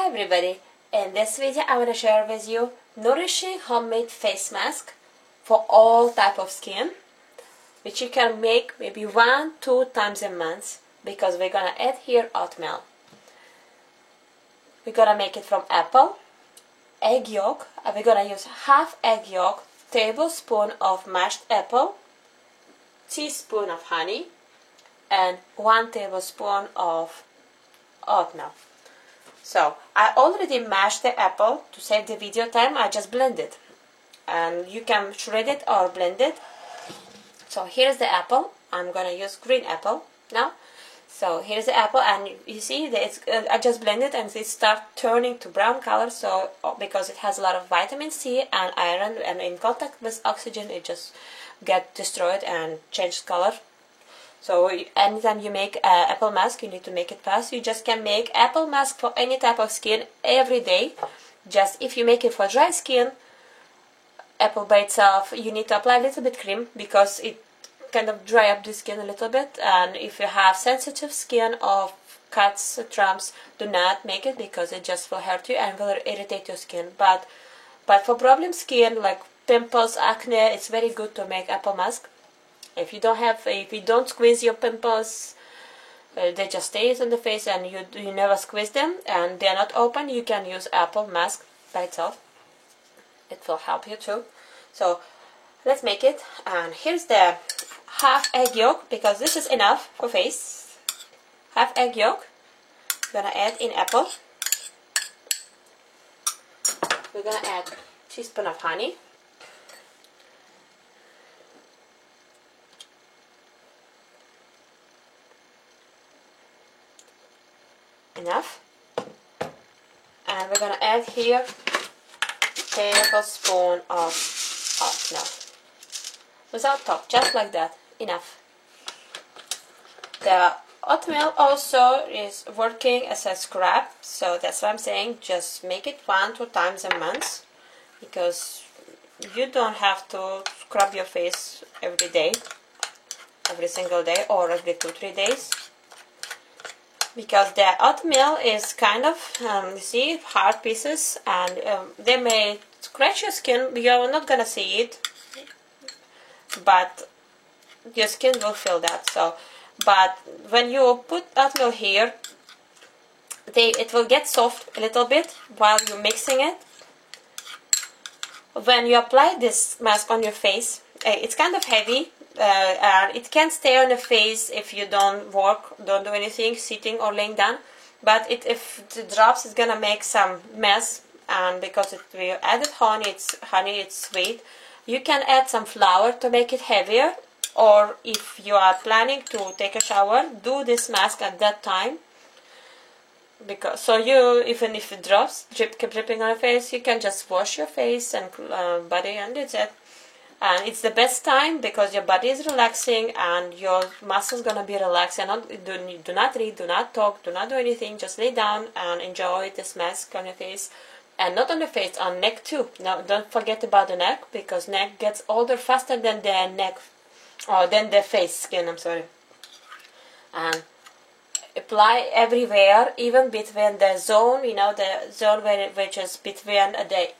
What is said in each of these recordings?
Hi everybody, in this video I want to share with you nourishing homemade face mask for all type of skin, which you can make maybe 1-2 times a month, because we're gonna add here oatmeal. We're gonna make it from apple, egg yolk, and we're gonna use half egg yolk, tablespoon of mashed apple, teaspoon of honey, and 1 tablespoon of oatmeal. So I already mashed the apple. To save the video time, I just blend it, and you can shred it or blend it. So here's the apple. I'm gonna use green apple now. So here's the apple, and you see that it's, I just blended and it starts turning to brown color. So because it has a lot of vitamin C and iron, and in contact with oxygen it just get destroyed and changes color. So anytime you make apple mask, you need to make it fast. You just can make apple mask for any type of skin every day. Just if you make it for dry skin, apple by itself, you need to apply a little bit cream because it kind of dry up the skin a little bit. And if you have sensitive skin of cuts, trumps, do not make it because it just will hurt you and will irritate your skin. But for problem skin like pimples, acne, it's very good to make apple mask. If you don't squeeze your pimples, they just stay on the face and you never squeeze them and they're not open, you can use apple mask by itself. It will help you too. So let's make it. And here's the half egg yolk, because this is enough for face. Half egg yolk. We're gonna add in apple. We're gonna add a teaspoon of honey. Enough. And we're gonna add here a tablespoon of oatmeal without top, just like that. Enough. The oatmeal also is working as a scrub, so that's why I'm saying just make it 1-2 times a month, because you don't have to scrub your face every day, every single day, or every 2-3 days. Because the oatmeal is kind of, you see, hard pieces, and they may scratch your skin. You're not gonna see it, but your skin will feel that. So, but when you put oatmeal here, it will get soft a little bit while you're mixing it. When you apply this mask on your face, it's kind of heavy. It can stay on the face if you don't do anything, sitting or laying down. But if it drops, it's gonna make some mess. And because we added honey, it's sweet. You can add some flour to make it heavier. Or if you are planning to take a shower, do this mask at that time. Because even if it drops, keep dripping on your face, you can just wash your face and body, and that's it. And it's the best time because your body is relaxing and your muscles gonna be relaxed. And do not read, do not talk, do not do anything. Just lay down and enjoy this mask on your face, and not on the face, on neck too. Now don't forget about the neck, because neck gets older faster than the neck, or than the face skin. I'm sorry. And apply everywhere, even between the zone, the zone which is between the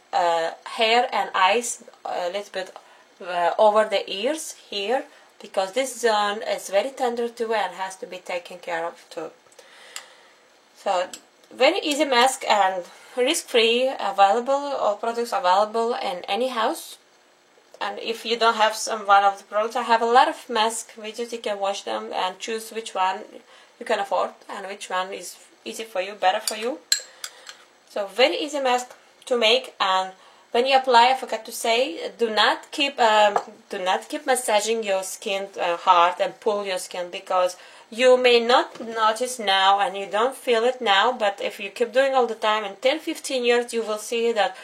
hair and eyes, a little bit. Over the ears here, because this zone is very tender too and has to be taken care of too. So very easy mask and risk-free, available, all products available in any house. And if you don't have one of the products, I have a lot of mask videos. You can watch them and choose which one you can afford and which one is easy for you, better for you. So very easy mask to make. And when you apply, I forgot to say, do not keep massaging your skin hard and pull your skin, because you may not notice now and you don't feel it now, but if you keep doing all the time, in 10-15 years you will see that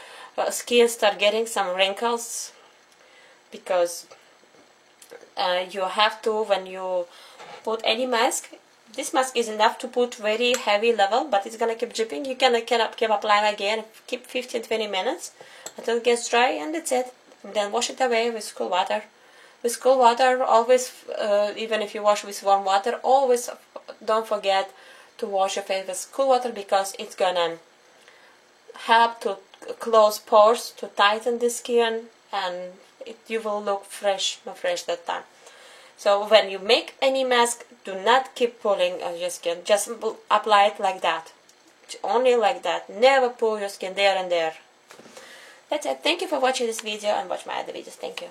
skin start getting some wrinkles, because you have to, when you put any mask, this mask is enough to put very heavy level, but it's gonna keep dripping. You can keep applying again, keep 15-20 minutes until it gets dry, and that's it. And then wash it away with cool water. With cool water, always, even if you wash with warm water, always don't forget to wash your face with cool water, because it's gonna help to close pores, to tighten the skin, and you will look fresh that time. So when you make any mask, do not keep pulling on your skin. Just apply it like that. Only like that. Never pull your skin there and there. That's it. Thank you for watching this video and watch my other videos. Thank you.